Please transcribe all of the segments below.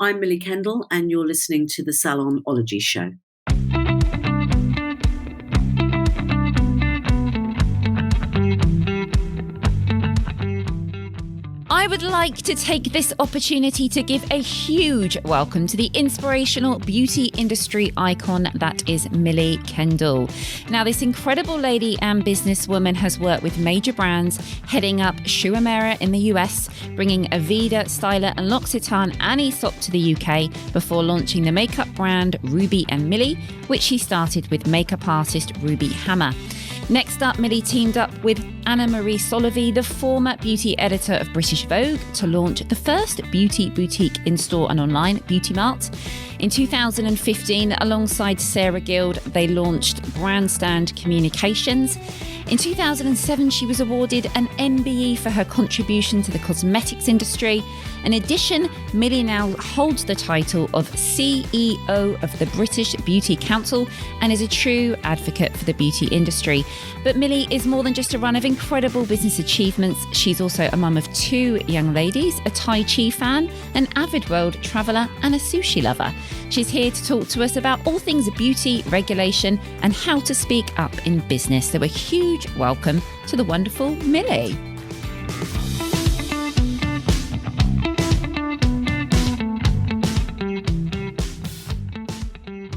I'm Millie Kendall, and you're listening to the Salonology Show. I would like to take this opportunity to give a huge welcome to the inspirational beauty industry icon that is Millie Kendall. Now, this incredible lady and businesswoman has worked with major brands, heading up Schumacher in the US, bringing AVEDA, Stila and L'Occitane and Aesop to the UK before launching the makeup brand Ruby and Millie, which she started with makeup artist Ruby Hammer. Next up, Millie teamed up with Anna-Marie Solovey, the former beauty editor of British Vogue, to launch the first beauty boutique in-store and online, Beauty Mart. In 2015, alongside Sarah Guild, they launched Brandstand Communications. In 2007, she was awarded an MBE for her contribution to the cosmetics industry. In addition, Millie now holds the title of CEO of the British Beauty Council and is a true advocate for the beauty industry. But Millie is more than just a run of incredible business achievements. She's also a mum of 2 young ladies, a Tai Chi fan, an avid world traveller and a sushi lover. She's here to talk to us about all things beauty, regulation and how to speak up in business. So a huge welcome to the wonderful Millie.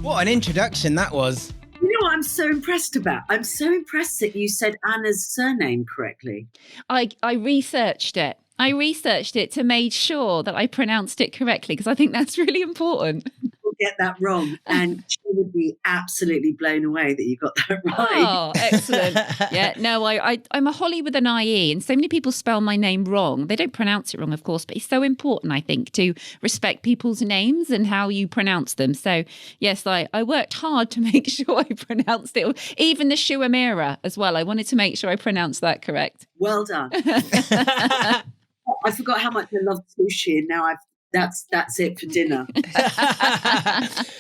What an introduction that was. You know what I'm so impressed about? I'm so impressed that you said Anna's surname correctly. I researched it. I researched it to make sure that I pronounced it correctly because I think that's really important. People get that wrong, and she would be absolutely blown away that you got that right. Oh, excellent. Yeah, no, I'm a Holly with an IE, and so many people spell my name wrong. They don't pronounce it wrong, of course, but it's so important, I think, to respect people's names and how you pronounce them. So, yes, I worked hard to make sure I pronounced it. Even the Schumacher as well. I wanted to make sure I pronounced that correct. Well done. I forgot how much I love sushi, and now that's it for dinner.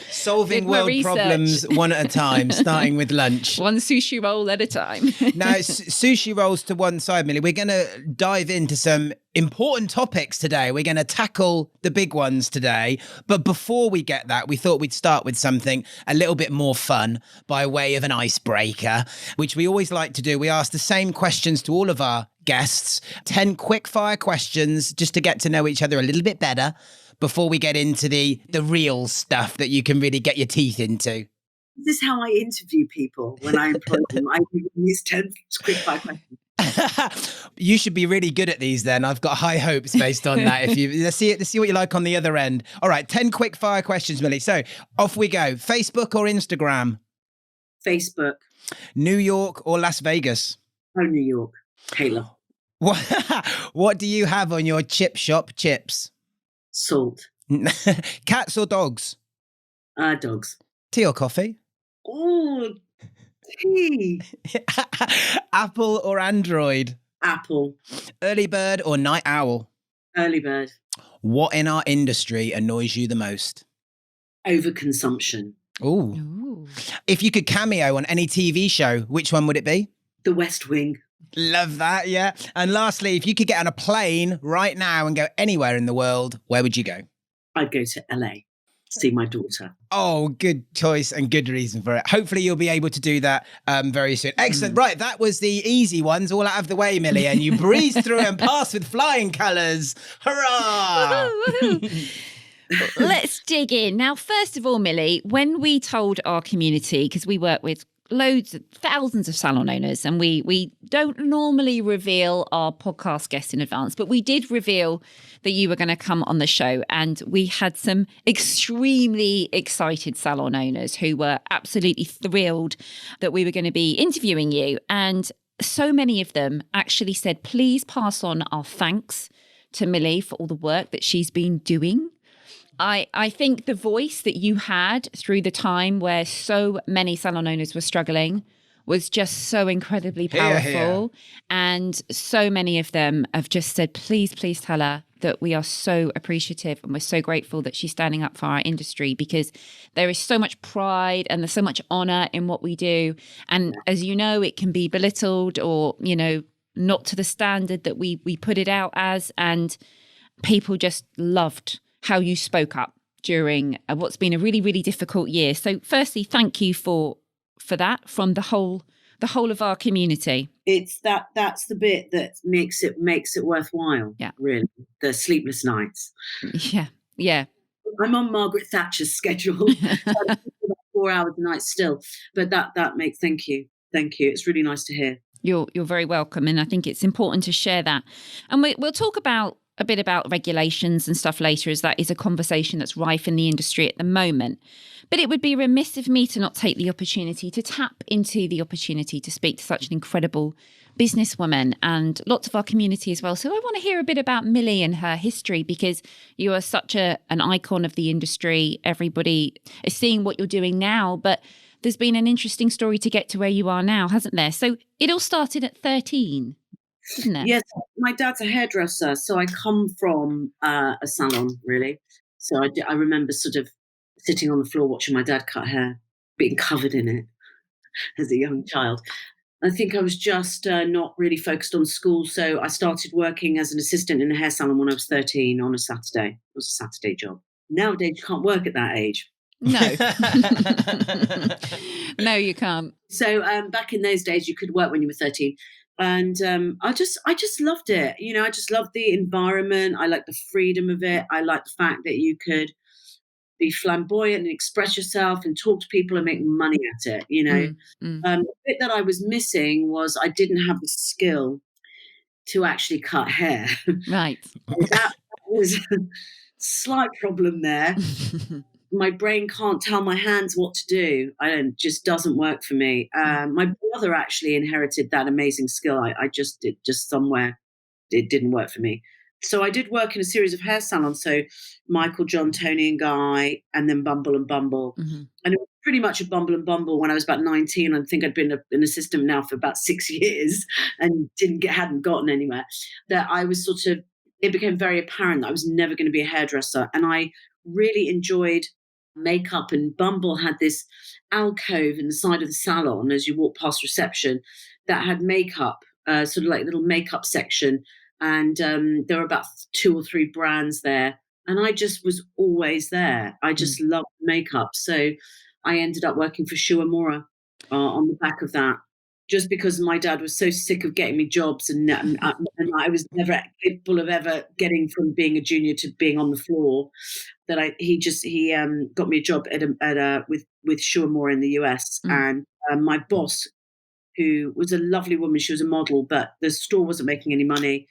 Solving world problems one at a time, starting with lunch. One sushi roll at a time. Now, sushi rolls to one side, Millie. We're going to dive into some important topics today. We're going to tackle the big ones today. But before we get that, we thought we'd start with something a little bit more fun by way of an icebreaker, which we always like to do. We ask the same questions to all of our guests, 10 quickfire questions just to get to know each other a little bit better before we get into the real stuff that you can really get your teeth into. This is how I interview people when I employ them. I give them these 10 quickfire questions. You should be really good at these then. I've got high hopes based on that. Let's see what you like on the other end. All right, 10 quickfire questions, Millie. So off we go. Facebook or Instagram? Facebook. New York or Las Vegas? Oh, New York. Taylor. What do you have on your chip shop chips? Salt. Cats or dogs? Dogs. Tea or coffee? Oh, tea. Apple or Android? Apple. Early bird or night owl? Early bird. What in our industry annoys you the most? Overconsumption. Ooh. If you could cameo on any TV show, which one would it be? The West Wing. Love that, yeah. And lastly, if you could get on a plane right now and go anywhere in the world, where would you go? I'd go to LA, see my daughter. Oh, good choice and good reason for it. Hopefully you'll be able to do that very soon. Excellent. Right, that was the easy ones all out of the way, Millie, and you breezed through and passed with flying colours. Hurrah! Let's dig in. Now, first of all, Millie, when we told our community, because we work with thousands of salon owners, and we don't normally reveal our podcast guests in advance, but we did reveal that you were going to come on the show, and we had some extremely excited salon owners who were absolutely thrilled that we were going to be interviewing you. And so many of them actually said, please pass on our thanks to Millie for all the work that she's been doing. I think the voice that you had through the time where so many salon owners were struggling was just so incredibly powerful. Hear. And so many of them have just said, please tell her that we are so appreciative and we're so grateful that she's standing up for our industry, because there is so much pride and there's so much honor in what we do. And as you know, it can be belittled or, you know, not to the standard that we put it out as. And people just loved how you spoke up during what's been a really, really difficult year. So firstly, thank you for that from the whole of our community. It's that's the bit that makes it worthwhile. Yeah. Really, the sleepless nights. Yeah. I'm on Margaret Thatcher's schedule, so I'm about 4 hours a night still. But that makes thank you. It's really nice to hear. You're very welcome, and I think it's important to share that. And we'll talk about a bit about regulations and stuff later, as that is a conversation that's rife in the industry at the moment. But it would be remiss of me to not take the opportunity to tap into the opportunity to speak to such an incredible businesswoman and lots of our community as well. So I want to hear a bit about Millie and her history, because you are such an icon of the industry. Everybody is seeing what you're doing now, but there's been an interesting story to get to where you are now, hasn't there? So it all started at 13, didn't it? Yes, my dad's a hairdresser, so I come from a salon, really. So I remember sort of sitting on the floor watching my dad cut hair, being covered in it as a young child. I think I was just not really focused on school, so I started working as an assistant in a hair salon when I was 13 on a Saturday. It was a Saturday job. Nowadays, you can't work at that age. No. No, you can't. So back in those days, you could work when you were 13. And I just loved it. You know, I just loved the environment. I liked the freedom of it. I liked the fact that you could be flamboyant and express yourself and talk to people and make money at it, you know. The bit that I was missing was I didn't have the skill to actually cut hair. Right. That was a slight problem there. My brain can't tell my hands what to do. It just doesn't work for me. My brother actually inherited that amazing skill. Somewhere it didn't work for me. So I did work in a series of hair salons. So Michael, John, Tony and Guy, and then Bumble and Bumble. Mm-hmm. And it was pretty much a Bumble and Bumble when I was about 19. I think I'd been an assistant now for about 6 years and hadn't gotten anywhere. That I was it became very apparent that I was never going to be a hairdresser. And I really enjoyed makeup, and Bumble had this alcove in the side of the salon as you walk past reception that had makeup, sort of like a little makeup section. And there were about 2 or 3 brands there. And I just was always there. I just loved makeup. So I ended up working for Shu Uemura on the back of that, just because my dad was so sick of getting me jobs, and I was never capable of ever getting from being a junior to being on the floor. That he got me a job with Shu Uemura in the US, and my boss, who was a lovely woman, she was a model, but the store wasn't making any money.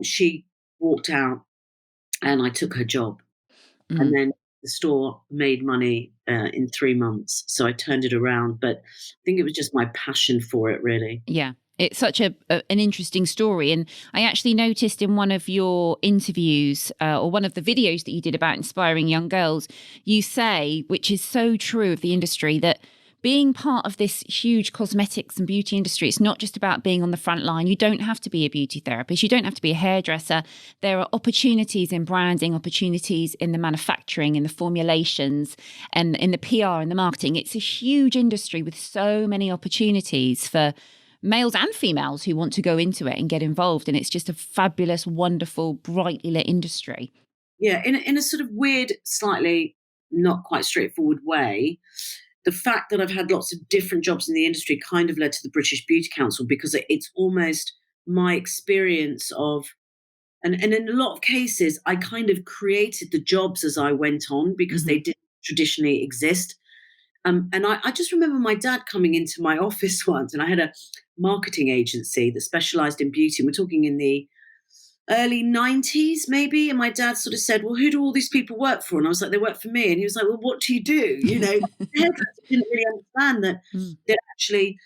She walked out, and I took her job, and then the store made money in 3 months. So I turned it around, but I think it was just my passion for it, really. Yeah. It's such an interesting story. And I actually noticed in one of your interviews or one of the videos that you did about inspiring young girls, you say, which is so true of the industry, that being part of this huge cosmetics and beauty industry, it's not just about being on the front line. You don't have to be a beauty therapist. You don't have to be a hairdresser. There are opportunities in branding, opportunities in the manufacturing, in the formulations, and in the PR and the marketing. It's a huge industry with so many opportunities for males and females who want to go into it and get involved. And it's just a fabulous, wonderful, brightly lit industry. Yeah, in a sort of weird, slightly not quite straightforward way, the fact that I've had lots of different jobs in the industry kind of led to the British Beauty Council, because it's almost my experience of, and in a lot of cases, I kind of created the jobs as I went on, because they didn't traditionally exist. And I just remember my dad coming into my office once, and I had a marketing agency that specialized in beauty. We're talking in the early 90s, maybe. And my dad sort of said, well, who do all these people work for? And I was like, they work for me. And he was like, well, what do you do? You know, hairdressers didn't really understand that actually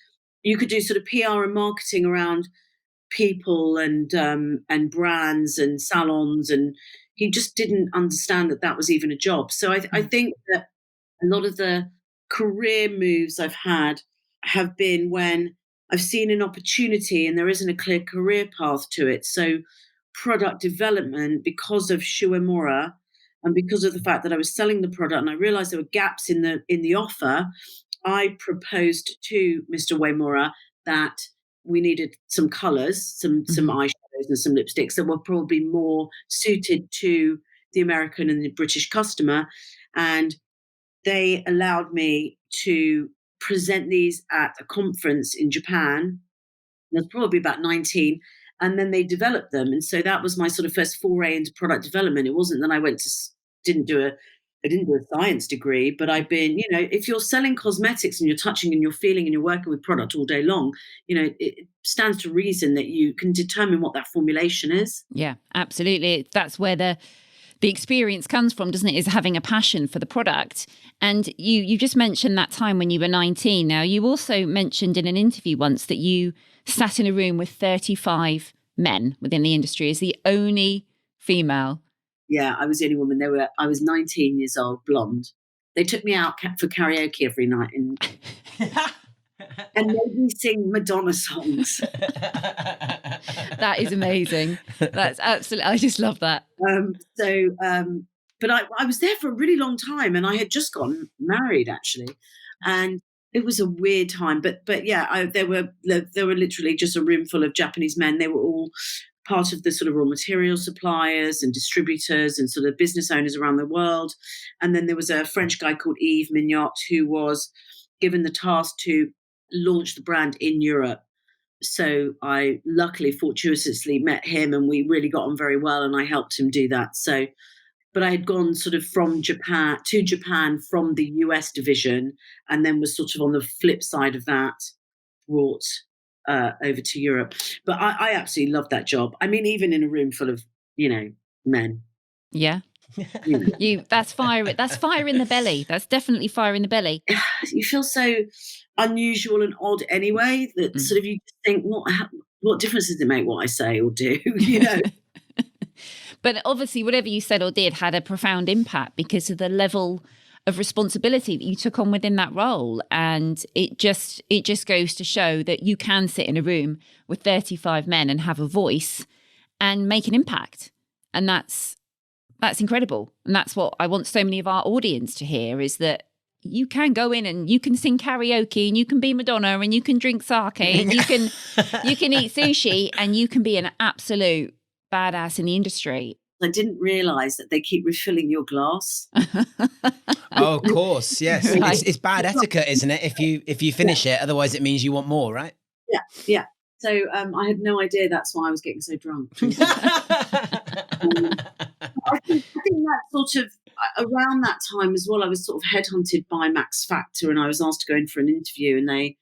you could do sort of PR and marketing around people and brands and salons. And he just didn't understand that was even a job. So I think that a lot of the career moves I've had have been when I've seen an opportunity and there isn't a clear career path to it. So product development, because of Shu Uemura and because of the fact that I was selling the product and I realized there were gaps in the offer, I proposed to Mr. Uemura that we needed some colors, some eyeshadows and some lipsticks that were probably more suited to the American and the British customer, and they allowed me to present these at a conference in Japan. I was probably about 19, and then they developed them. And so that was my sort of first foray into product development. It wasn't that I didn't do a science degree, but I've been, if you're selling cosmetics and you're touching and you're feeling and you're working with product all day long, it stands to reason that you can determine what that formulation is. Yeah, absolutely. That's where the experience comes from, doesn't it? Is having a passion for the product. And you just mentioned that time when you were 19. Now, you also mentioned in an interview once that you sat in a room with 35 men within the industry as the only female. Yeah, I was the only woman. I was 19 years old, blonde. They took me out for karaoke every night and made me sing Madonna songs. That is amazing. That's absolutely, I just love that. But I was there for a really long time, and I had just gotten married actually, and it was a weird time. But yeah, there were literally just a room full of Japanese men. They were all part of the sort of raw material suppliers and distributors and sort of business owners around the world. And then there was a French guy called Yves Mignot who was given the task to launch the brand in Europe. So I luckily, fortuitously met him, and we really got on very well, and I helped him do that. So, but I had gone sort of from Japan from the US division, and then was sort of on the flip side of that, brought over to Europe. But I absolutely loved that job. I mean, even in a room full of, men. Yeah. That's fire in the belly. That's definitely fire in the belly. You feel so unusual and odd anyway that sort of you think, what difference does it make what I say or do? But obviously, whatever you said or did had a profound impact because of the level of responsibility that you took on within that role. And it just goes to show that you can sit in a room with 35 men and have a voice and make an impact. And that's incredible. And that's what I want so many of our audience to hear, is that you can go in and you can sing karaoke and you can be Madonna and you can drink sake and you can eat sushi and you can be an absolute badass in the industry. I didn't realise that they keep refilling your glass. Oh, of course, yes. Right. It's bad etiquette, isn't it? If you finish it, otherwise it means you want more, right? Yeah. So I had no idea that's why I was getting so drunk. I think that sort of around that time as well, I was sort of headhunted by Max Factor, and I was asked to go in for an interview, and they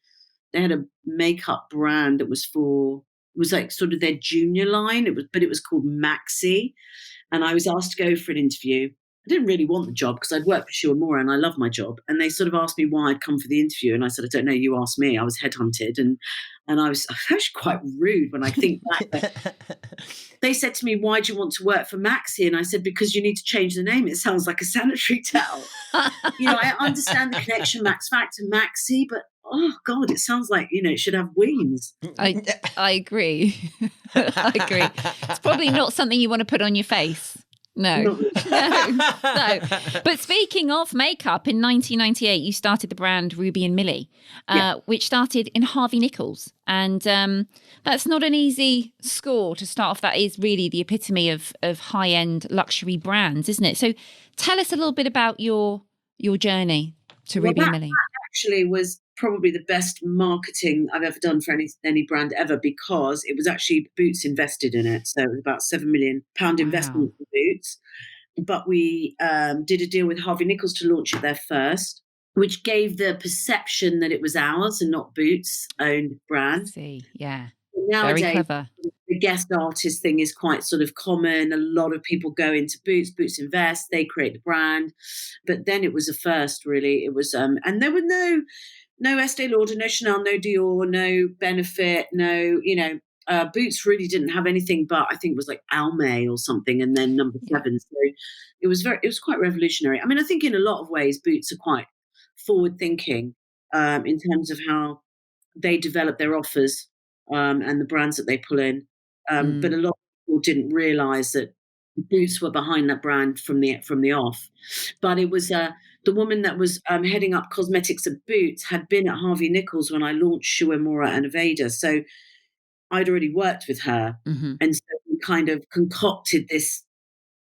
had a makeup brand that was like sort of their junior line. It was called Maxi, and I was asked to go for an interview. I didn't really want the job because I'd worked for Sure Mora and I love my job. And they sort of asked me why I'd come for the interview. And I said, I don't know, you asked me. I was headhunted. And I was actually quite rude when I think back. They said to me, why do you want to work for Maxi? And I said, because you need to change the name. It sounds like a sanitary towel. I understand the connection, Max Factor, Maxi, but oh God, it sounds like, it should have wings. I agree. I agree. It's probably not something you want to put on your face. No. But speaking of makeup, in 1998, you started the brand Ruby and Millie, which started in Harvey Nichols. And that's not an easy score to start off. That is really the epitome of high-end luxury brands, isn't it? So tell us a little bit about your journey to Ruby and Millie. That actually was probably the best marketing I've ever done for any brand ever, because it was actually Boots invested in it. So it was about £7 million investment for Boots. But we did a deal with Harvey Nichols to launch it there first, which gave the perception that it was ours and not Boots' own brand. I see, yeah. Nowadays, very clever. The guest artist thing is quite sort of common. A lot of people go into Boots invest, they create the brand. But then it was a first, really. It was, and there were no Estee Lauder, no Chanel, no Dior, no Benefit, no, Boots really didn't have anything but I think it was like Almay or something, and then number 7. So it was quite revolutionary. I mean, I think in a lot of ways Boots are quite forward thinking in terms of how they develop their offers and the brands that they pull in. But a lot of people didn't realise that Boots were behind that brand from the off. But it was the woman that was heading up cosmetics at Boots had been at Harvey Nichols when I launched Sue Mora and AVEDA. So I'd already worked with her. And so we kind of concocted this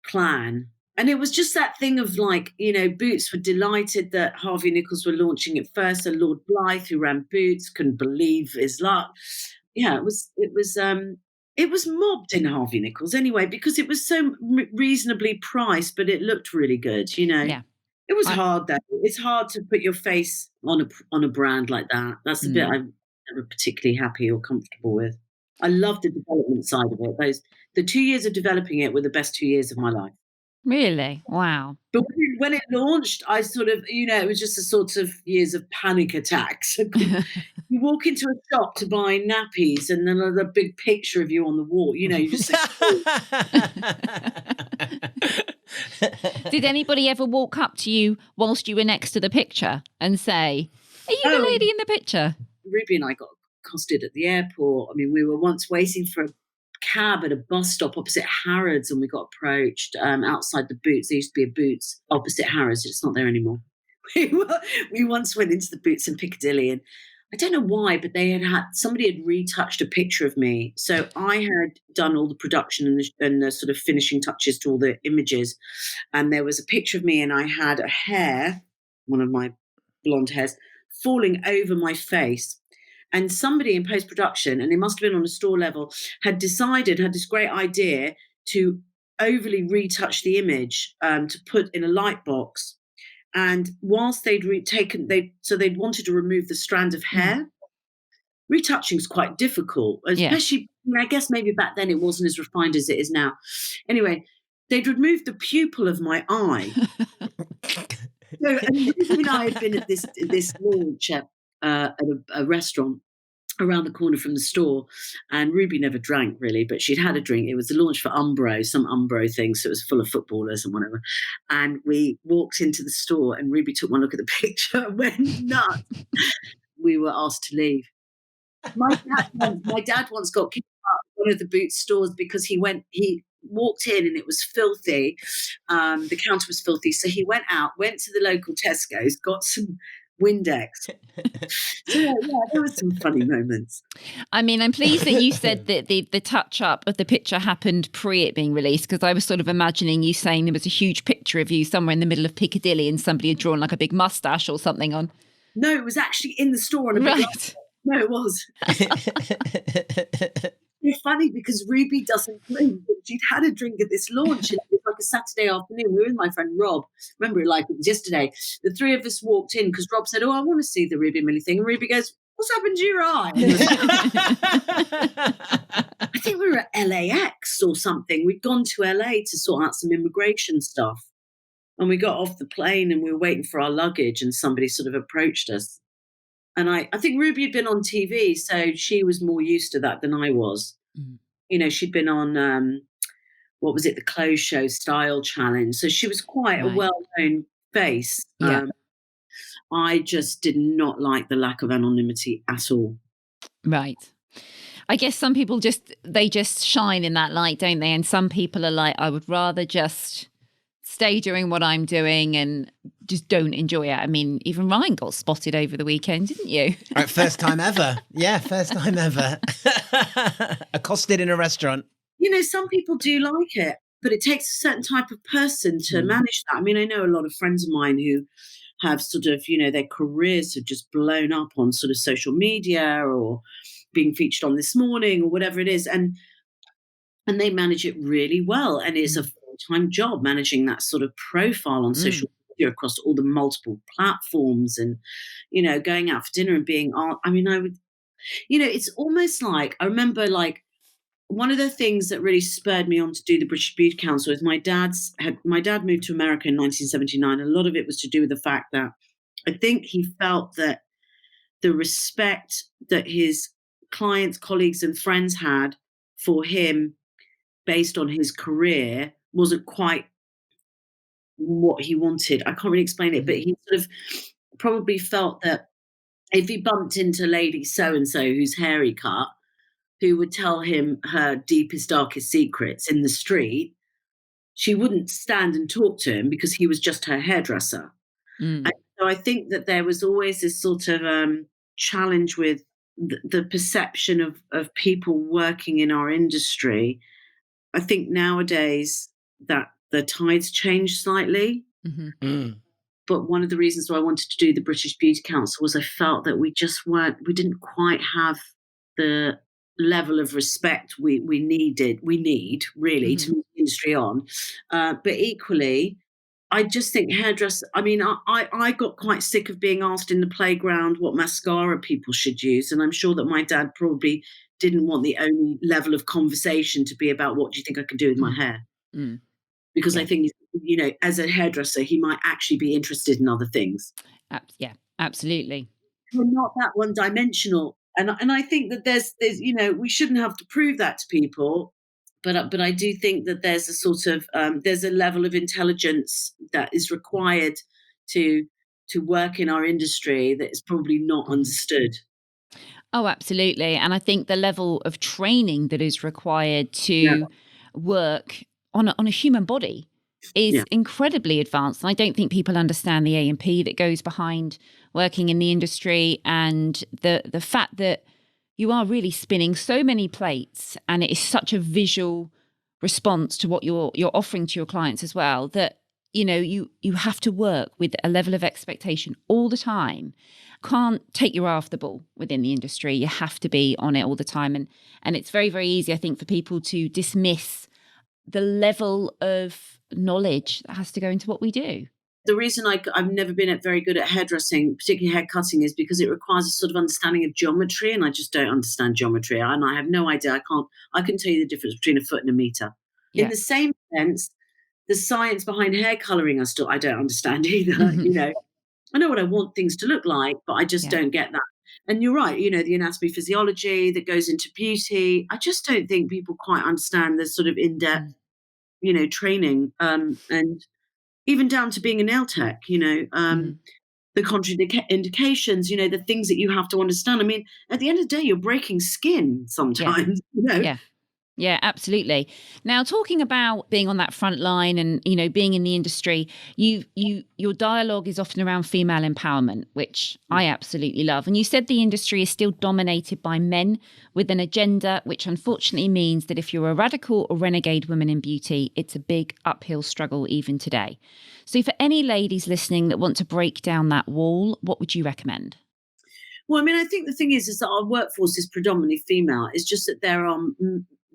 plan And it was just that thing of like, Boots were delighted that Harvey Nichols were launching it first, and Lord Blythe, who ran Boots, couldn't believe his luck. Yeah, it was mobbed in Harvey Nichols anyway, because it was so reasonably priced, but it looked really good. Yeah. It was hard though. It's hard to put your face on a brand like that. That's the bit I'm never particularly happy or comfortable with. I love the development side of it. The 2 years of developing it were the best 2 years of my life. Really? Wow. But when it launched, I sort of, it was just a sort of years of panic attacks. You walk into a shop to buy nappies, and then there's a big picture of you on the wall. You just Did anybody ever walk up to you whilst you were next to the picture and say, "Are you the lady in the picture?" Ruby and I got accosted at the airport. I mean, we were once waiting for a cab at a bus stop opposite Harrods, and we got approached outside the Boots. There used to be a Boots opposite Harrods. It's not there anymore. We once went into the Boots in Piccadilly, and I don't know why, but somebody had retouched a picture of me. So I had done all the production and the sort of finishing touches to all the images, and there was a picture of me, and I had a hair, one of my blonde hairs, falling over my face. And somebody in post-production, and it must have been on a store level, had this great idea to overly retouch the image to put in a light box. And whilst they'd they'd wanted to remove the strand of hair. Retouching is quite difficult, especially, I guess maybe back then it wasn't as refined as it is now. Anyway, they'd removed the pupil of my eye. So, and Ruby and I had been at this launch at a restaurant around the corner from the store, and Ruby never drank really, but she'd had a drink. It was the launch for some Umbro thing, so it was full of footballers and whatever. And we walked into the store, and Ruby took one look at the picture and went nuts. We were asked to leave. My dad once got kicked out of one of the Boots stores because he walked in and it was filthy. The counter was filthy. So he went to the local Tesco's, got some Windex. So yeah, there were some funny moments. I mean, I'm pleased that you said that the touch up of the picture happened pre it being released, because I was sort of imagining you saying there was a huge picture of you somewhere in the middle of Piccadilly and somebody had drawn like a big mustache or something on. No, it was actually in the store on a big laptop. No, it was. It's funny because Ruby doesn't drink. She'd had a drink at this launch, and it was like a Saturday afternoon. We were with my friend Rob. Remember it like it was yesterday. The three of us walked in because Rob said, "Oh, I want to see the Ruby and Millie thing." And Ruby goes, "What's happened to your eye?" I think we were at LAX or something. We'd gone to LA to sort out some immigration stuff. And we got off the plane and we were waiting for our luggage, and somebody sort of approached us. And I think Ruby had been on TV, so she was more used to that than I was. She'd been on, what was it, the clothes show Style Challenge. So she was quite a well-known face. Yeah. I just did not like the lack of anonymity at all. Right. I guess some people just shine in that light, don't they? And some people are like, I would rather just stay doing what I'm doing and just don't enjoy it. I mean, even Ryan got spotted over the weekend, didn't you? First time ever. Yeah, first time ever. Accosted in a restaurant. Some people do like it, but it takes a certain type of person to manage that. I mean, I know a lot of friends of mine who have sort of, their careers have just blown up on sort of social media or being featured on This Morning or whatever it is. And they manage it really well. And it's a full-time job managing that sort of profile on social media across all the multiple platforms and, going out for dinner and being on. I mean, I would, it's almost like, I remember like one of the things that really spurred me on to do the British Beauty Council is my dad moved to America in 1979. A lot of it was to do with the fact that I think he felt that the respect that his clients, colleagues and friends had for him based on his career wasn't quite what he wanted. I can't really explain it, but he sort of probably felt that if he bumped into Lady so-and-so who's hairy cut, who would tell him her deepest, darkest secrets in the street, she wouldn't stand and talk to him because he was just her hairdresser. And so I think that there was always this sort of challenge with the perception of people working in our industry. I think nowadays that the tides changed slightly. Mm. But one of the reasons why I wanted to do the British Beauty Council was I felt that we didn't quite have the level of respect we need really to move the industry on. But equally, I just think I got quite sick of being asked in the playground what mascara people should use. And I'm sure that my dad probably didn't want the only level of conversation to be about what do you think I can do with my hair? Mm. Because Yeah. I think, as a hairdresser, he might actually be interested in other things. Yeah, absolutely. We're not that one dimensional. And I think that there's, we shouldn't have to prove that to people. But I do think that there's a sort of, there's a level of intelligence that is required to work in our industry that is probably not understood. Oh, absolutely. And I think the level of training that is required Yeah. to work on a human body is Yeah. incredibly advanced. And I don't think people understand the A&P that goes behind working in the industry, and the fact that you are really spinning so many plates, and it is such a visual response to what you're offering to your clients as well, that you have to work with a level of expectation all the time. Can't take your eye off the ball within the industry. You have to be on it all the time. And it's very, very easy, I think, for people to dismiss the level of knowledge that has to go into what we do. The reason I've never been very good at hairdressing, particularly hair cutting, is because it requires a sort of understanding of geometry, and I just don't understand geometry. And I have no idea. I can tell you the difference between a foot and a meter. Yeah. In the same sense, the science behind hair coloring, I don't understand either. I know what I want things to look like, but I just don't get that. And you're right, the anatomy, physiology that goes into beauty. I just don't think people quite understand the sort of in-depth, training, and even down to being a nail tech, the contraindications, the things that you have to understand. I mean, at the end of the day, you're breaking skin sometimes, Yeah. Yeah, absolutely. Now, talking about being on that front line and, being in the industry, your dialogue is often around female empowerment, which I absolutely love. And you said the industry is still dominated by men with an agenda, which unfortunately means that if you're a radical or renegade woman in beauty, it's a big uphill struggle even today. So for any ladies listening that want to break down that wall, what would you recommend? Well, I mean, I think the thing is that our workforce is predominantly female. It's just that there are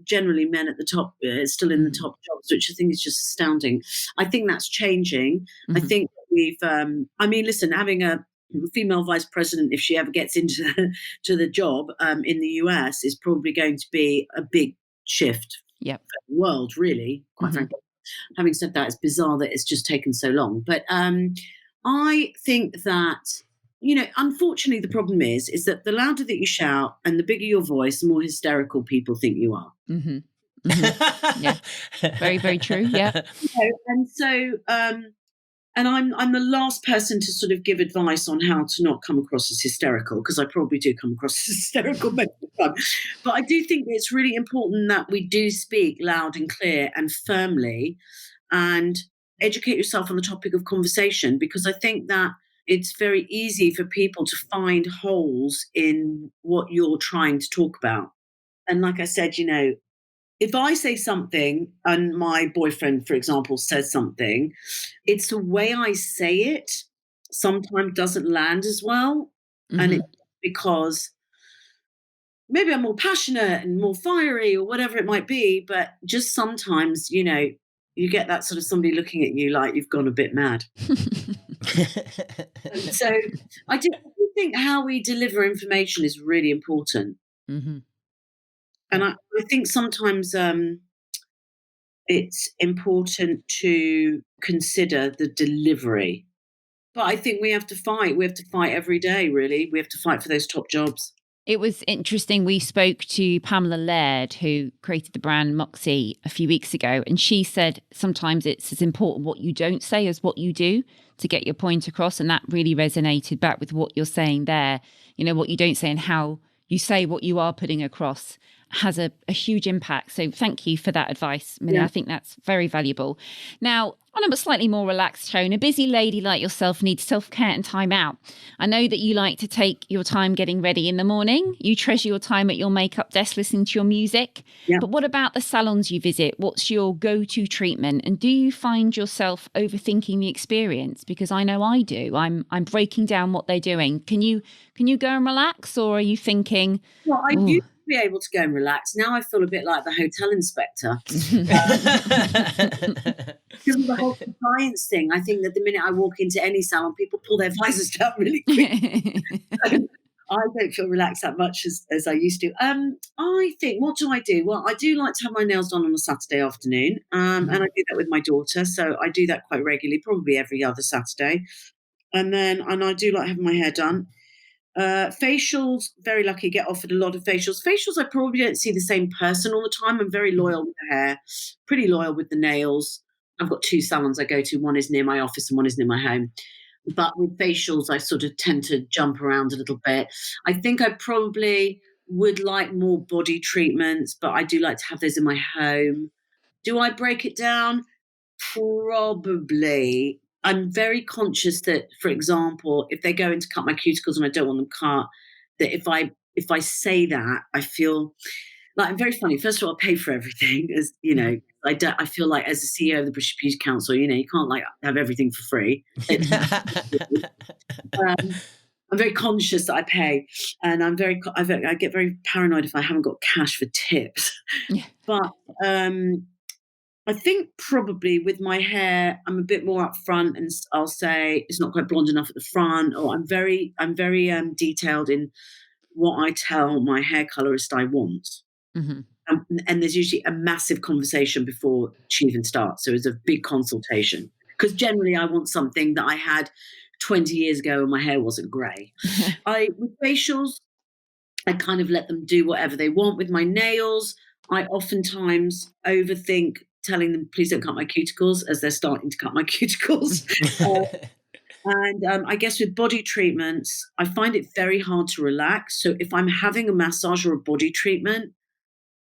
generally men at the top, still in the top jobs, which I think is just astounding. I think that's changing. I think we've, listen, having a female vice president, if she ever gets into to the job in the US, is probably going to be a big shift for the world, really, quite frankly. Having said that, it's bizarre that it's just taken so long. But I think that, unfortunately, the problem is that the louder that you shout and the bigger your voice, the more hysterical people think you are. Yeah, very, very true. Yeah. And so, and I'm the last person to sort of give advice on how to not come across as hysterical, because I probably do come across as hysterical most of the time. But I do think it's really important that we do speak loud and clear and firmly, and educate yourself on the topic of conversation, because I think that it's very easy for people to find holes in what you're trying to talk about. And like I said, if I say something and my boyfriend, for example, says something, it's the way I say it sometimes doesn't land as well. And it's because maybe I'm more passionate and more fiery or whatever it might be, but just sometimes, you get that sort of somebody looking at you like you've gone a bit mad. So I do think how we deliver information is really important. And I think sometimes it's important to consider the delivery. But I think we have to fight. We have to fight every day, really. We have to fight for those top jobs. It was interesting. We spoke to Pamela Laird, who created the brand Moxie a few weeks ago, and she said sometimes it's as important what you don't say as what you do to get your point across. And that really resonated back with what you're saying there. What you don't say and how you say what you are putting across has a huge impact. So thank you for that advice, Millie. I think that's very valuable. Now, On a slightly more relaxed tone, a busy lady like yourself needs self-care and time out. I know that you like to take your time getting ready in the morning. You treasure your time at your makeup desk listening to your music. Yeah. But what about the salons you visit? What's your go-to treatment? And do you find yourself overthinking the experience? Because I know I do. I'm breaking down what they're doing. Can you go and relax, or are you thinking, Well, I "Ooh." used to be able to go and relax. Now I feel a bit like the hotel inspector. Because of the whole compliance thing, I think that the minute I walk into any salon, people pull their visors down really quick. I don't feel relaxed that much as I used to. I think, what do I do? Well, I do like to have my nails done on a Saturday afternoon, and I do that with my daughter. So I do that quite regularly, probably every other Saturday. And I do like having my hair done. Facials, very lucky, get offered a lot of facials. Facials, I probably don't see the same person all the time. I'm very loyal with the hair, pretty loyal with the nails. I've got 2 salons I go to. One is near my office and one is near my home. But with facials, I sort of tend to jump around a little bit. I think I probably would like more body treatments, but I do like to have those in my home. Do I break it down? Probably. I'm very conscious that, for example, if they go in to cut my cuticles and I don't want them cut, that if I say that, I feel like I'm very funny. First of all, I pay for everything, as you know. I feel like as the CEO of the British Beauty Council, you know, you can't like have everything for free. I'm very conscious that I pay, and I get very paranoid if I haven't got cash for tips. Yeah. But I think probably with my hair, I'm a bit more upfront, and I'll say it's not quite blonde enough at the front, or I'm very detailed in what I tell my hair colorist I want. Mm-hmm. And there's usually a massive conversation before she even starts. So it's a big consultation, because generally I want something that I had 20 years ago when my hair wasn't grey. With facials, I kind of let them do whatever they want. With my nails, I oftentimes overthink telling them, please don't cut my cuticles, as they're starting to cut my cuticles. And I guess with body treatments, I find it very hard to relax. So if I'm having a massage or a body treatment,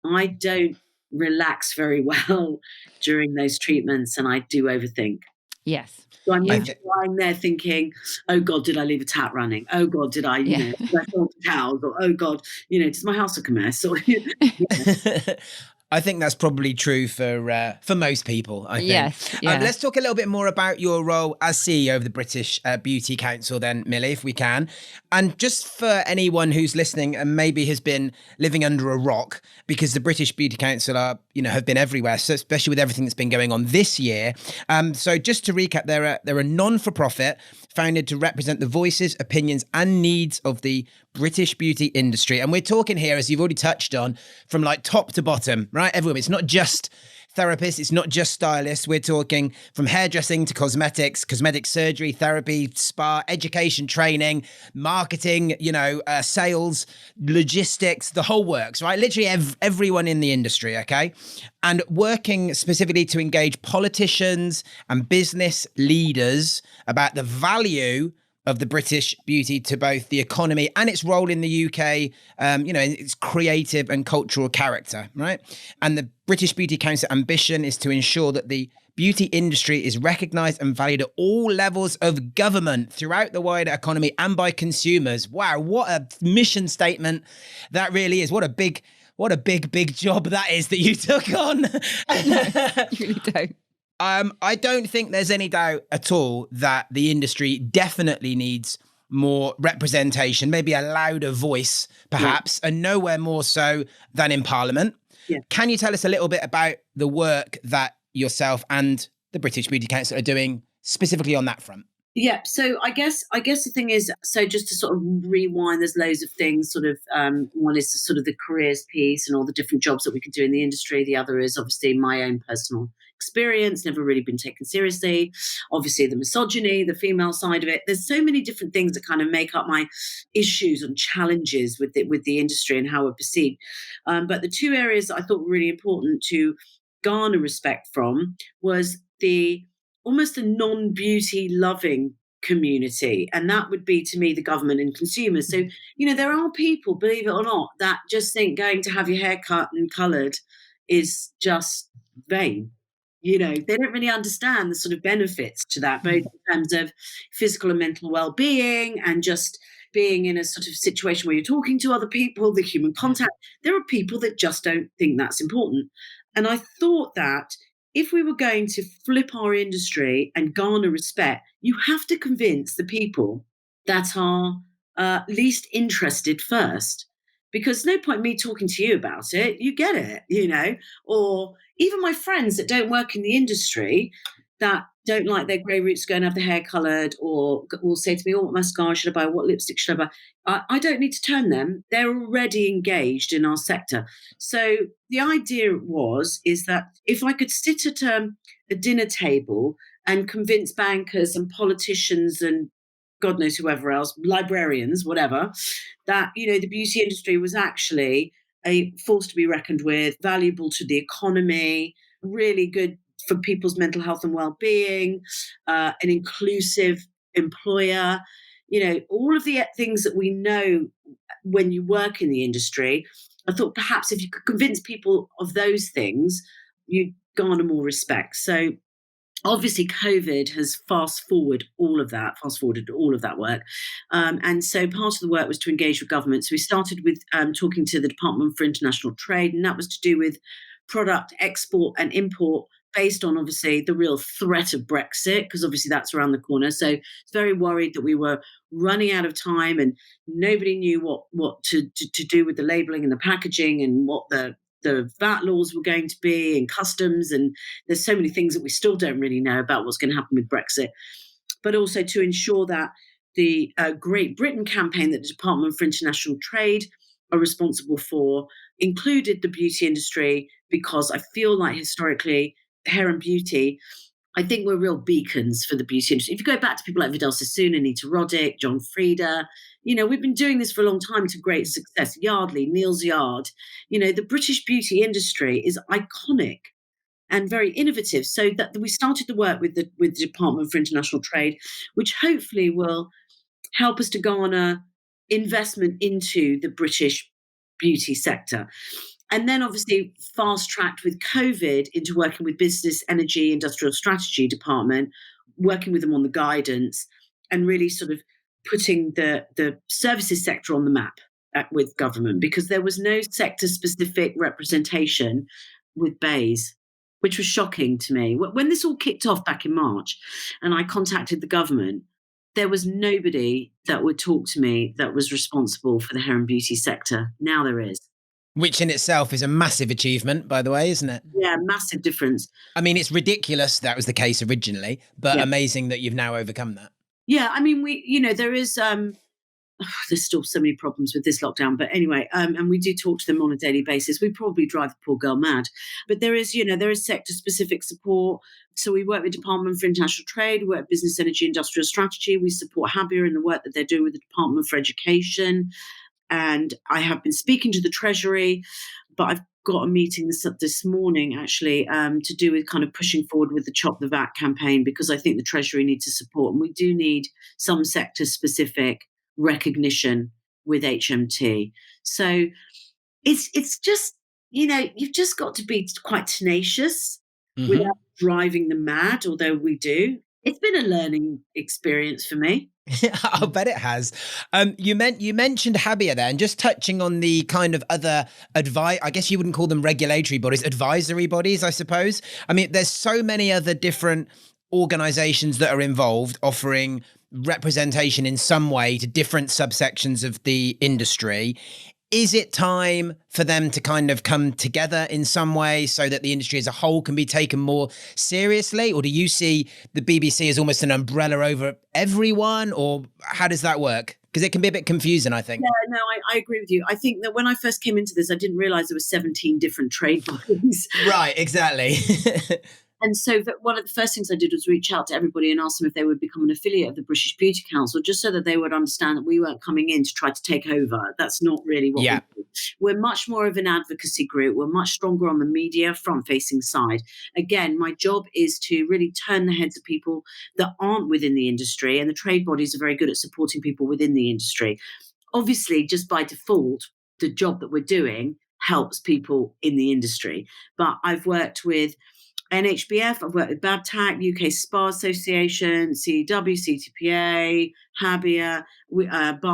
I don't relax very well during those treatments, and I do overthink. Yes. So I'm usually lying there thinking, oh God, did I leave a tap running? Oh God, did I, did I fall off the towels? Or, oh God, does my house look a mess? Or, I think that's probably true for most people, I think. Yes. Yeah. Let's talk a little bit more about your role as CEO of the British Beauty Council then, Millie, if we can. And just for anyone who's listening and maybe has been living under a rock, because the British Beauty Council have been everywhere, so especially with everything that's been going on this year. So just to recap, they're a non-for-profit founded to represent the voices, opinions and needs of the British beauty industry. And we're talking here, as you've already touched on, from like top to bottom, right? Everyone. It's not just therapists. It's not just stylists. We're talking from hairdressing to cosmetics, cosmetic surgery, therapy, spa, education, training, marketing, sales, logistics, the whole works, right? Literally everyone in the industry, okay? And working specifically to engage politicians and business leaders about the value of the British beauty to both the economy and its role in the UK, its creative and cultural character, right? And the British Beauty Council ambition is to ensure that the beauty industry is recognised and valued at all levels of government throughout the wider economy and by consumers. Wow, what a mission statement that really is. What a big job that is that you took on. You really don't. I don't think there's any doubt at all that the industry definitely needs more representation, maybe a louder voice, perhaps, and nowhere more so than in Parliament. Yeah. Can you tell us a little bit about the work that yourself and the British Beauty Council are doing specifically on that front? Yeah, so I guess the thing is, so just to sort of rewind, there's loads of things. Sort of one is sort of the careers piece and all the different jobs that we can do in the industry. The other is obviously my own personal experience, never really been taken seriously. Obviously the misogyny, the female side of it. There's so many different things that kind of make up my issues and challenges with the industry and how we're perceived. But the two areas that I thought were really important to garner respect from was almost a non-beauty loving community. And that would be, to me, the government and consumers. So, there are people, believe it or not, that just think going to have your hair cut and coloured is just vain. You know, they don't really understand the sort of benefits to that, both in terms of physical and mental well-being and just being in a sort of situation where you're talking to other people, the human contact. There are people that just don't think that's important. And I thought that if we were going to flip our industry and garner respect, you have to convince the people that are least interested first. Because no point me talking to you about it, you get it, you know, or even my friends that don't work in the industry that don't like their grey roots go and have their hair coloured or will say to me, oh, what mascara should I buy? What lipstick should I buy? I don't need to turn them. They're already engaged in our sector. So the idea is that if I could sit at a dinner table and convince bankers and politicians and God knows whoever else, librarians, whatever, that, you know, the beauty industry was actually a force to be reckoned with, valuable to the economy, really good for people's mental health and well-being, an inclusive employer, you know, all of the things that we know when you work in the industry. I thought perhaps if you could convince people of those things, you'd garner more respect. So obviously COVID has fast-forwarded all of that work. And so part of the work was to engage with government. So we started with talking to the Department for International Trade, and that was to do with product export and import based on obviously the real threat of Brexit, because obviously that's around the corner. So it's very worried that we were running out of time and nobody knew what to do with the labeling and the packaging and what the VAT laws were going to be and customs. And there's so many things that we still don't really know about what's going to happen with Brexit. But also to ensure that the Great Britain campaign that the Department for International Trade are responsible for included the beauty industry, because I feel like historically, hair and beauty, I think we're real beacons for the beauty industry. If you go back to people like Vidal Sassoon, Anita Roddick, John Frieda, you know, we've been doing this for a long time to great success. Yardley, Neal's Yard, you know, the British beauty industry is iconic and very innovative. So that we started the work with the Department for International Trade, which hopefully will help us to garner investment into the British beauty sector. And then obviously fast-tracked with COVID into working with Business, Energy, Industrial Strategy Department, working with them on the guidance and really sort of putting the services sector on the map with government, because there was no sector-specific representation with BEIS, which was shocking to me. When this all kicked off back in March and I contacted the government, there was nobody that would talk to me that was responsible for the hair and beauty sector. Now there is. Which in itself is a massive achievement, by the way, isn't it? Yeah, massive difference. I mean, it's ridiculous that was the case originally, but amazing that you've now overcome that. Yeah, I mean, there is, there's still so many problems with this lockdown, but anyway, and we do talk to them on a daily basis. We probably drive the poor girl mad, but there is sector-specific support. So we work with Department for International Trade, we work with Business, Energy, Industrial Strategy. We support Habia in the work that they're doing with the Department for Education. And I have been speaking to the Treasury, but I've got a meeting this morning actually to do with kind of pushing forward with the Chop the VAT campaign, because I think the Treasury needs to support, and we do need some sector-specific recognition with HMT. So it's just, you know, you've just got to be quite tenacious without driving them mad, although we do. It's been a learning experience for me. I'll bet it has. You mentioned Habia there, and just touching on the kind of other I guess you wouldn't call them regulatory bodies, advisory bodies, I suppose. I mean, there's so many other different organizations that are involved offering representation in some way to different subsections of the industry. Is it time for them to kind of come together in some way so that the industry as a whole can be taken more seriously? Or do you see the BBC as almost an umbrella over everyone? Or how does that work? Because it can be a bit confusing, I think. Yeah, no, I agree with you. I think that when I first came into this, I didn't realize there were 17 different trade bodies. Right, exactly. And so one of the first things I did was reach out to everybody and ask them if they would become an affiliate of the British Beauty Council, just so that they would understand that we weren't coming in to try to take over. That's not really what we do. We're much more of an advocacy group. We're much stronger on the media front-facing side. Again, my job is to really turn the heads of people that aren't within the industry, and the trade bodies are very good at supporting people within the industry. Obviously, just by default, the job that we're doing helps people in the industry. But I've worked with NHBF, I've worked with Babtac, UK Spa Association, CEW, CTPA, Habia,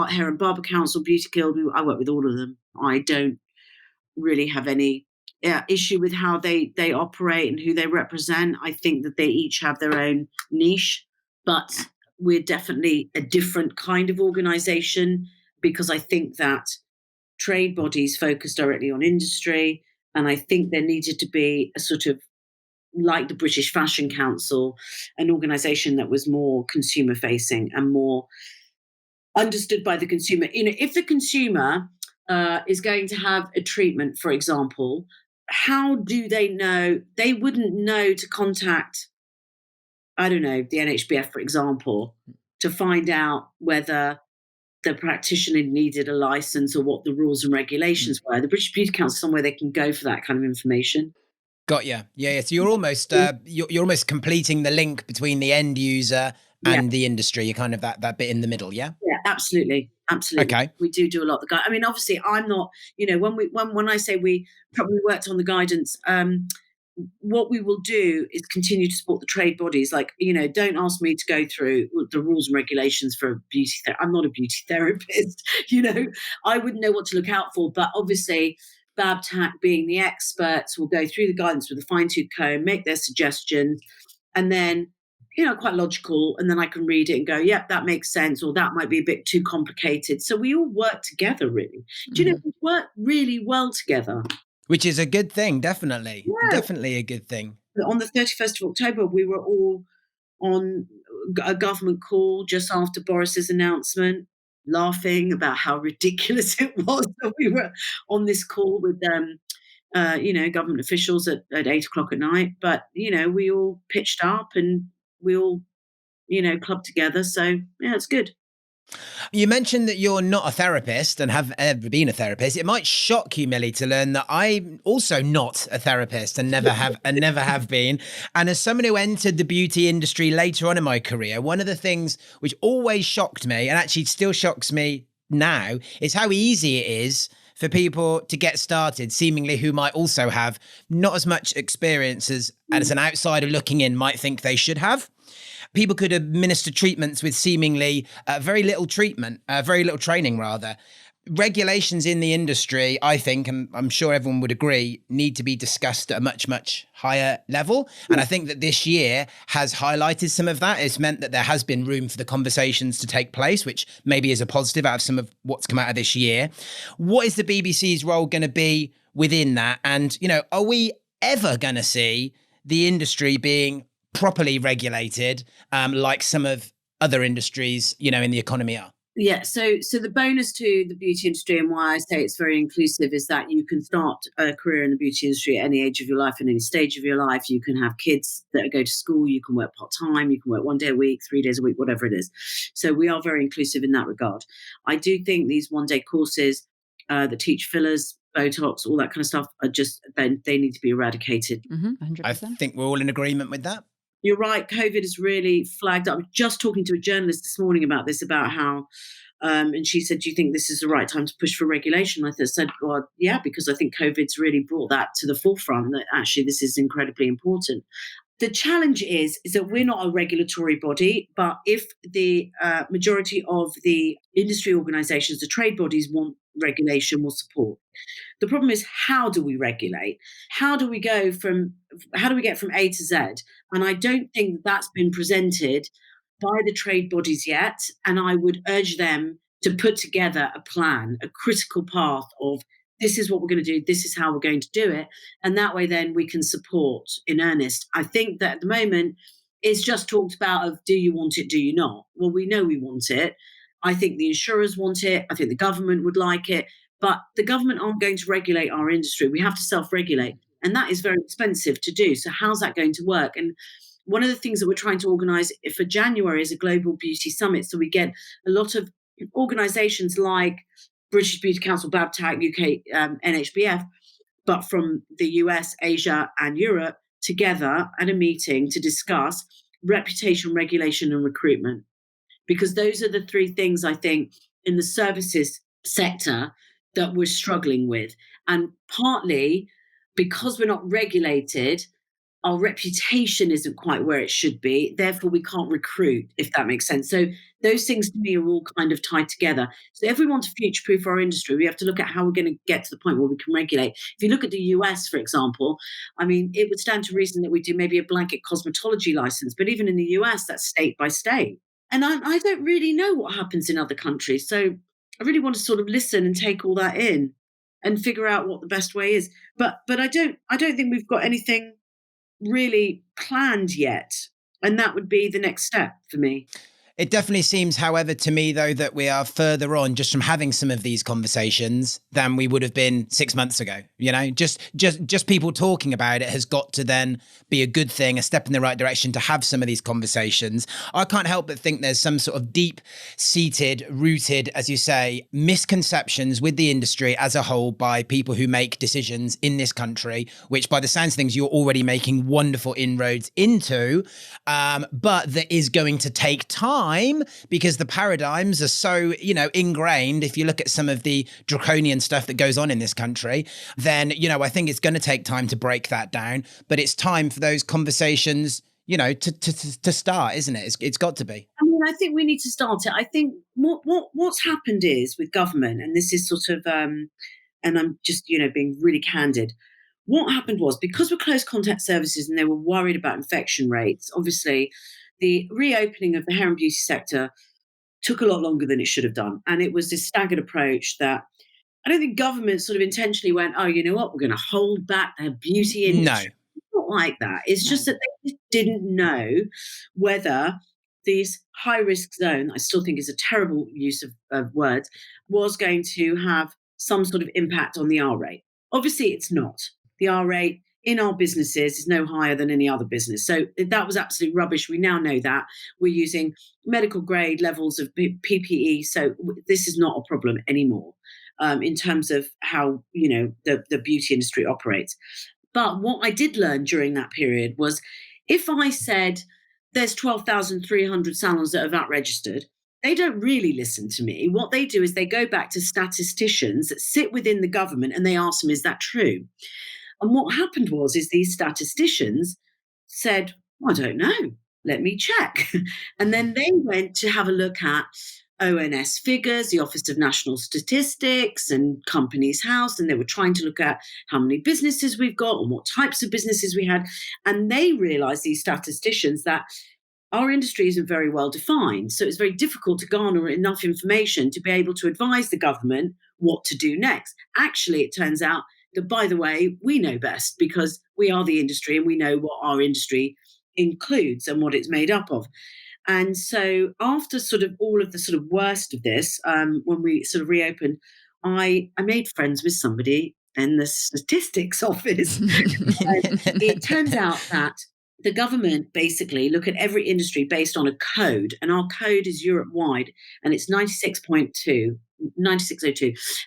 Hair and Barber Council, Beauty Guild. I work with all of them. I don't really have any issue with how they operate and who they represent. I think that they each have their own niche, but we're definitely a different kind of organization, because I think that trade bodies focus directly on industry, and I think there needed to be a sort of, like the British Fashion Council, an organization that was more consumer facing and more understood by the consumer. If the consumer is going to have a treatment, for example, how do they know? They wouldn't know to contact, I don't know, the NHBF, for example, to find out whether the practitioner needed a license or what the rules and regulations were. The British Beauty Council is somewhere they can go for that kind of information. Got you. Yeah. So you're almost you're almost completing the link between the end user and the industry. You're kind of that bit in the middle. Yeah. Yeah, absolutely. Okay. We do a lot of the guide. I mean, obviously, I'm not. When I say we probably worked on the guidance, what we will do is continue to support the trade bodies. Like, don't ask me to go through the rules and regulations for a beauty therapist. I'm not a beauty therapist. I wouldn't know what to look out for. But obviously, Babtac, being the experts, will go through the guidance with a fine-tooth comb, make their suggestions, and then, quite logical. And then I can read it and go, yep, that makes sense, or that might be a bit too complicated. So we all work together, really. Do you know, we work really well together. Which is a good thing, definitely. Yeah. Definitely a good thing. On the 31st of October, we were all on a government call just after Boris's announcement, laughing about how ridiculous it was that we were on this call with government officials at 8:00 at night. But, we all pitched up and we all, clubbed together. So, yeah, it's good. You mentioned that you're not a therapist and have ever been a therapist. It might shock you, Millie, to learn that I'm also not a therapist and never have been. And as someone who entered the beauty industry later on in my career, one of the things which always shocked me, and actually still shocks me now, is how easy it is for people to get started, seemingly who might also have not as much experience as an outsider looking in might think they should have. People could administer treatments with seemingly very little training rather. Regulations in the industry, I think, and I'm sure everyone would agree, need to be discussed at a much, much higher level. And I think that this year has highlighted some of that. It's meant that there has been room for the conversations to take place, which maybe is a positive out of some of what's come out of this year. What is the BBC's role going to be within that? And, are we ever going to see the industry being properly regulated, like some of other industries, in the economy are? Yeah, so the bonus to the beauty industry, and why I say it's very inclusive, is that you can start a career in the beauty industry at any age of your life, in any stage of your life. You can have kids that go to school, you can work part-time, you can work 1 day a week, 3 days a week, whatever it is. So we are very inclusive in that regard. I do think these one-day courses that teach fillers, Botox, all that kind of stuff, are just, they need to be eradicated. 100%. I think we're all in agreement with that. You're right. COVID has really flagged up. I was just talking to a journalist this morning about this, about how, and she said, do you think this is the right time to push for regulation? I said, well, yeah, because I think COVID's really brought that to the forefront, that actually this is incredibly important. The challenge is that we're not a regulatory body, but if the majority of the industry organisations, the trade bodies, want regulation, we'll support. The problem is, how do we regulate? How do we get from A to Z? And I don't think that's been presented by the trade bodies yet. And I would urge them to put together a plan, a critical path of, this is what we're going to do, this is how we're going to do it. And that way then we can support in earnest. I think that at the moment it's just talked about of, do you want it, do you not? Well, we know we want it. I think the insurers want it. I think the government would like it. But the government aren't going to regulate our industry. We have to self-regulate. And that is very expensive to do. So how's that going to work? And one of the things that we're trying to organise for January is a global beauty summit. So we get a lot of organisations like British Beauty Council, Babtac, UK, NHBF, but from the US, Asia and Europe together at a meeting to discuss reputation, regulation and recruitment. Because those are the three things, I think, in the services sector that we're struggling with. And partly because we're not regulated, our reputation isn't quite where it should be. Therefore, we can't recruit, if that makes sense. So those things to me are all kind of tied together. So if we want to future-proof our industry, we have to look at how we're going to get to the point where we can regulate. If you look at the US, for example, I mean, it would stand to reason that we do maybe a blanket cosmetology license, but even in the US, that's state by state. And I don't really know what happens in other countries. So I really want to sort of listen and take all that in and figure out what the best way is. But I don't think we've got anything really planned yet. And that would be the next step for me. It definitely seems, however, to me, though, that we are further on just from having some of these conversations than we would have been 6 months ago. You know, just people talking about it has got to then be a good thing, a step in the right direction to have some of these conversations. I can't help but think there's some sort of deep-seated, rooted, as you say, misconceptions with the industry as a whole by people who make decisions in this country, which by the sounds of things, you're already making wonderful inroads into, but that is going to take time because the paradigms are so, you know, ingrained. If you look at some of the draconian stuff that goes on in this country, then, you know, I think it's going to take time to break that down, but it's time for those conversations, you know, to start, isn't it? It's got to be. I mean, I think we need to start it. I think what's happened is with government, and this is sort of, and I'm just, you know, being really candid. What happened was because we're close contact services and they were worried about infection rates, obviously the reopening of the hair and beauty sector took a lot longer than it should have done. And it was this staggered approach that I don't think government sort of intentionally went, oh, you know what, we're going to hold back the beauty industry. No. It's not like that. It's just that they just didn't know whether this high risk zone, I still think is a terrible use of words, was going to have some sort of impact on the R rate. Obviously, it's not. The R rate in our businesses is no higher than any other business. So that was absolutely rubbish. We now know that. We're using medical grade levels of PPE. So this is not a problem anymore in terms of how, you know, the beauty industry operates. But what I did learn during that period was if I said there's 12,300 salons that are VAT registered, they don't really listen to me. What they do is they go back to statisticians that sit within the government and they ask them, is that true? And what happened was these statisticians said, I don't know, let me check. And then they went to have a look at ONS figures, the Office of National Statistics and Companies House, and they were trying to look at how many businesses we've got and what types of businesses we had. And they realized, these statisticians, that our industry isn't very well defined. So it's very difficult to garner enough information to be able to advise the government what to do next. Actually, it turns out that, by the way, we know best because we are the industry and we know what our industry includes and what it's made up of. And so after sort of all of the sort of worst of this, when we sort of reopened, I made friends with somebody in the statistics office. It turns out that the government basically look at every industry based on a code, and our code is Europe-wide, and it's 9602.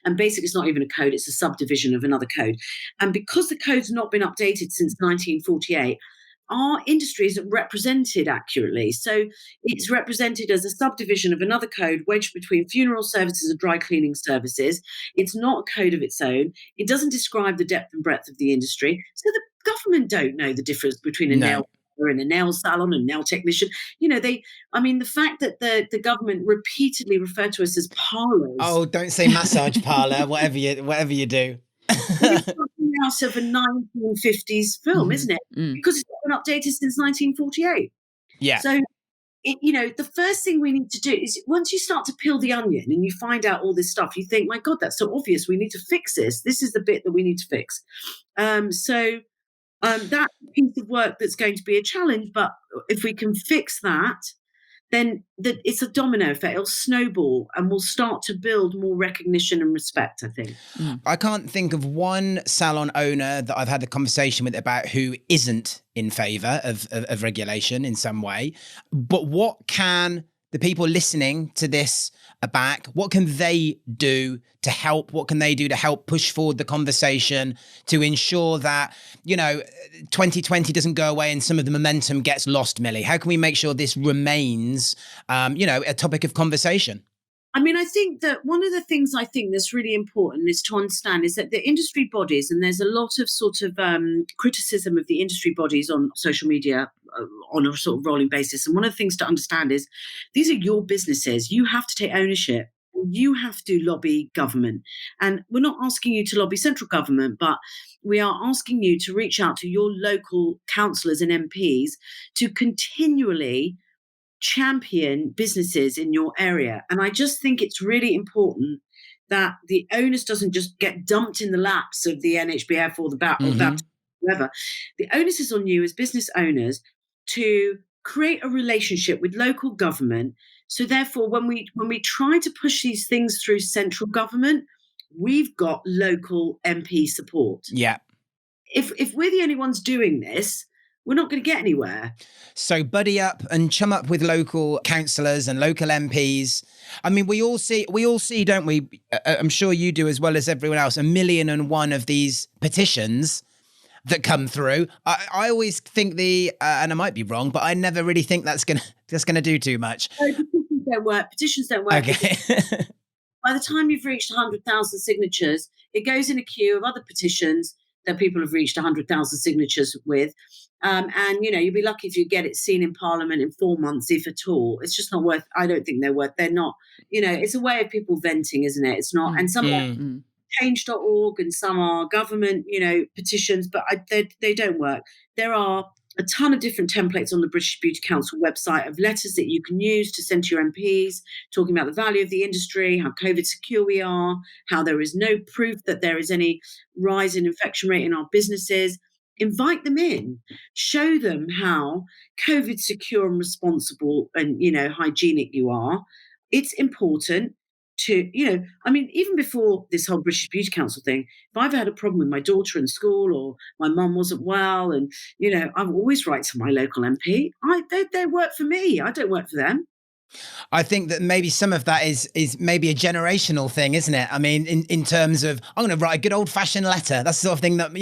And basically it's not even a code, it's a subdivision of another code. And because the code's not been updated since 1948, our industry isn't represented accurately. So it's represented as a subdivision of another code wedged between funeral services and dry cleaning services. It's not a code of its own. It doesn't describe the depth and breadth of the industry. So the government don't know the difference between a nail and a nail salon and nail technician. You know, the fact that the government repeatedly refer to us as parlours. Oh, don't say massage parlour, whatever you do. It's something out of a 1950s film, isn't it? Because it's been updated since 1948. Yeah. So, you know, the first thing we need to do is once you start to peel the onion and you find out all this stuff, you think, my God, that's so obvious. We need to fix this. This is the bit that we need to fix. So that's a piece of work that's going to be a challenge. But if we can fix that, then it's a domino effect. It'll snowball and we'll start to build more recognition and respect, I think. I can't think of one salon owner that I've had the conversation with about who isn't in favour of regulation in some way. But what can the people listening to this back, what can they do to help? What can they do to help push forward the conversation to ensure that, you know, 2020 doesn't go away and some of the momentum gets lost, Millie? How can we make sure this remains, you know, a topic of conversation? I mean, I think that one of the things I think that's really important is to understand is that the industry bodies, and there's a lot of sort of criticism of the industry bodies on social media on a sort of rolling basis. And one of the things to understand is these are your businesses. You have to take ownership. You have to lobby government. And we're not asking you to lobby central government, but we are asking you to reach out to your local councillors and MPs to continually champion businesses in your area. And I just think it's really important that the onus doesn't just get dumped in the laps of the NHBF or the BAP, whoever. The onus is on you as business owners to create a relationship with local government. So therefore, when we try to push these things through central government, we've got local MP support. Yeah. If we're the only ones doing this, we're not going to get anywhere. So buddy up and chum up with local councillors and local MPs. I mean, we all see, don't we? I'm sure you do as well as everyone else, 1,000,001 of these petitions that come through. I always think and I might be wrong, but I never really think that's gonna do too much. No, petitions don't work. Petitions don't work. Okay. By the time you've reached 100,000 signatures, it goes in a queue of other petitions that people have reached 100,000 signatures with. And, you'll be lucky if you get it seen in Parliament in 4 months, if at all. It's just not worth, I don't think they're not, it's a way of people venting, isn't it? It's not, and some are change.org and some are government, petitions, but they don't work. There are a ton of different templates on the British Beauty Council website of letters that you can use to send to your MPs, talking about the value of the industry, how COVID secure we are, how there is no proof that there is any rise in infection rate in our businesses. Invite them in, show them how COVID secure and responsible and, hygienic you are. It's important to, even before this whole British Beauty Council thing, if I've had a problem with my daughter in school or my mum wasn't well, and, I always write to my local MP. They work for me. I don't work for them. I think that maybe some of that is maybe a generational thing, isn't it? I mean, in terms of, I'm going to write a good old fashioned letter. That's the sort of thing that,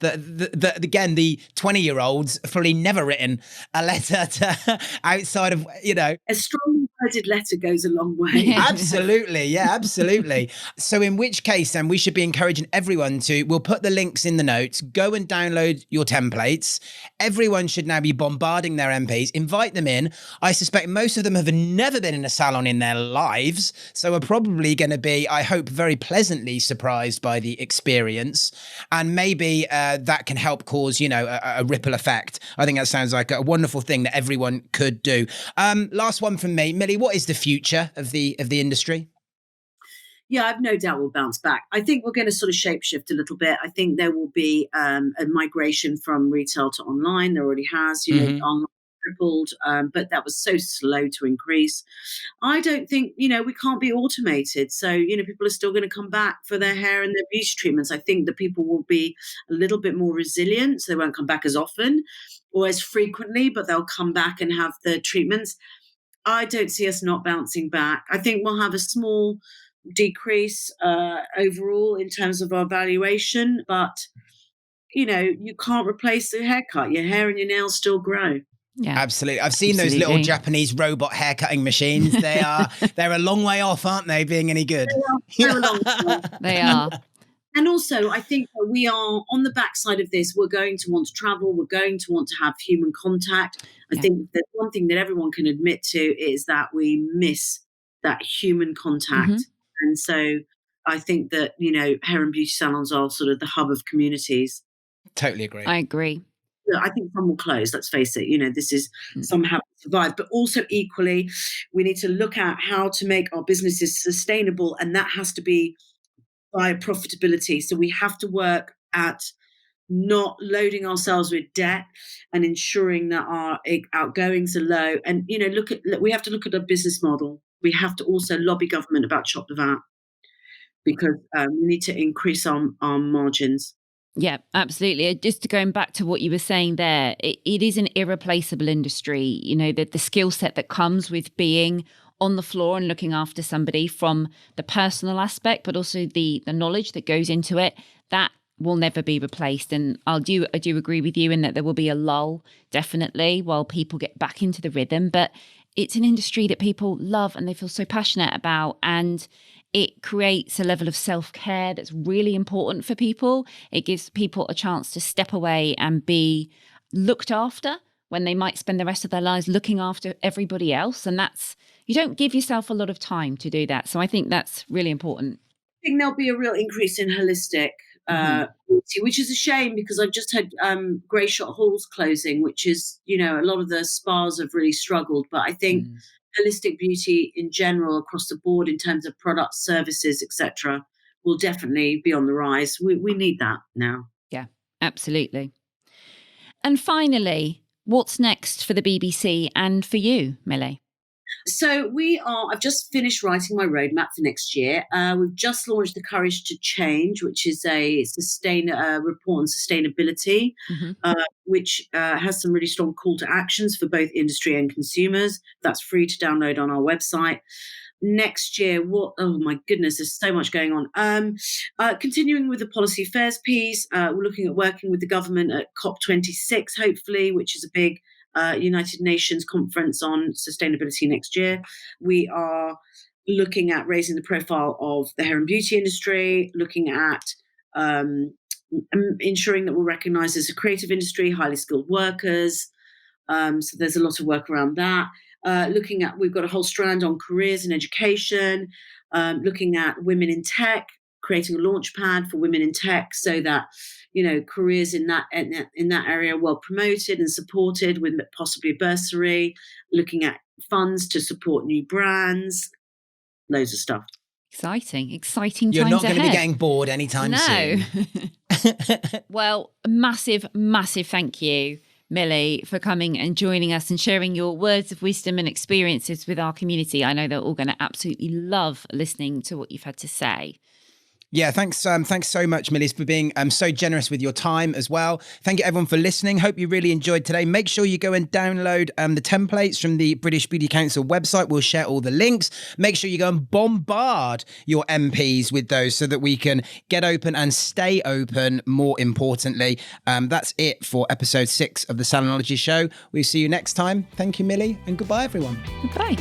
that again, the 20-year-olds have probably never written a letter to outside of, A strong worded letter goes a long way. Absolutely. Yeah, absolutely. So in which case, then we should be encouraging everyone we'll put the links in the notes, go and download your templates. Everyone should now be bombarding their MPs, invite them in. I suspect most of them have never been in a salon in their lives, so are probably going to be, I hope, very pleasantly surprised by the experience, and maybe that can help cause, a ripple effect. I think that sounds like a wonderful thing that everyone could do. Last one from me, Millie. What is the future of the industry? Yeah, I've no doubt we'll bounce back. I think we're going to sort of shapeshift a little bit. I think there will be a migration from retail to online. There already has, online tripled, but that was so slow to increase. I don't think, we can't be automated. So, people are still going to come back for their hair and their beauty treatments. I think that people will be a little bit more resilient. So they won't come back as often or as frequently, but they'll come back and have the treatments. I don't see us not bouncing back. I think we'll have a small decrease overall in terms of our valuation, but, you can't replace a haircut. Your hair and your nails still grow. Yeah, absolutely. I've seen those little Japanese robot hair cutting machines. They're a long way off, aren't they? Being any good? They're a long way. They are. And also, I think that we are on the backside of this. We're going to want to travel. We're going to want to have human contact. I think that one thing that everyone can admit to is that we miss that human contact. And so I think that, hair and beauty salons are sort of the hub of communities. Totally agree. I agree. I think some will close, let's face it. This is some have survived, but also equally, we need to look at how to make our businesses sustainable, and that has to be by profitability. So we have to work at not loading ourselves with debt and ensuring that our outgoings are low. And, we have to look at a business model. We have to also lobby government about chop the VAT, because we need to increase our margins. Yeah, absolutely. Just going back to what you were saying there, it is an irreplaceable industry. The skill set that comes with being on the floor and looking after somebody, from the personal aspect, but also the knowledge that goes into it, that will never be replaced. And I do agree with you in that there will be a lull, definitely, while people get back into the rhythm. But it's an industry that people love and they feel so passionate about. And it creates a level of self-care that's really important for people. It gives people a chance to step away and be looked after when they might spend the rest of their lives looking after everybody else. And you don't give yourself a lot of time to do that. So I think that's really important. I think there'll be a real increase in holistic beauty, which is a shame because I've just had Grey Shot Halls closing, which is, a lot of the spas have really struggled. But I think holistic beauty in general across the board in terms of products, services, etc., will definitely be on the rise. We need that now. Yeah, absolutely. And finally, what's next for the BBC and for you, Millie? So I've just finished writing my roadmap for next year. We've just launched The Courage to Change, which is a report on sustainability, which has some really strong call to actions for both industry and consumers. That's free to download on our website. Next year, oh my goodness, there's so much going on. Continuing with the policy affairs piece, we're looking at working with the government at COP26, hopefully, which is a big United Nations conference on sustainability next year. We are looking at raising the profile of the hair and beauty industry, looking at ensuring that we're recognised as a creative industry, highly skilled workers. So there's a lot of work around that. We've got a whole strand on careers and education, looking at women in tech, creating a launch pad for women in tech so that, careers in that area are well promoted and supported with possibly a bursary, looking at funds to support new brands, loads of stuff. Exciting times You're not going to be ahead. getting bored anytime soon. Well, massive thank you, Millie, for coming and joining us and sharing your words of wisdom and experiences with our community. I know they're all going to absolutely love listening to what you've had to say. Yeah, thanks so much, Millies, for being so generous with your time as well. Thank you, everyone, for listening. Hope you really enjoyed today. Make sure you go and download the templates from the British Beauty Council website. We'll share all the links. Make sure you go and bombard your MPs with those so that we can get open and stay open, more importantly. That's it for episode 6 of the Salonology Show. We'll see you next time. Thank you, Millie, and goodbye, everyone. Goodbye.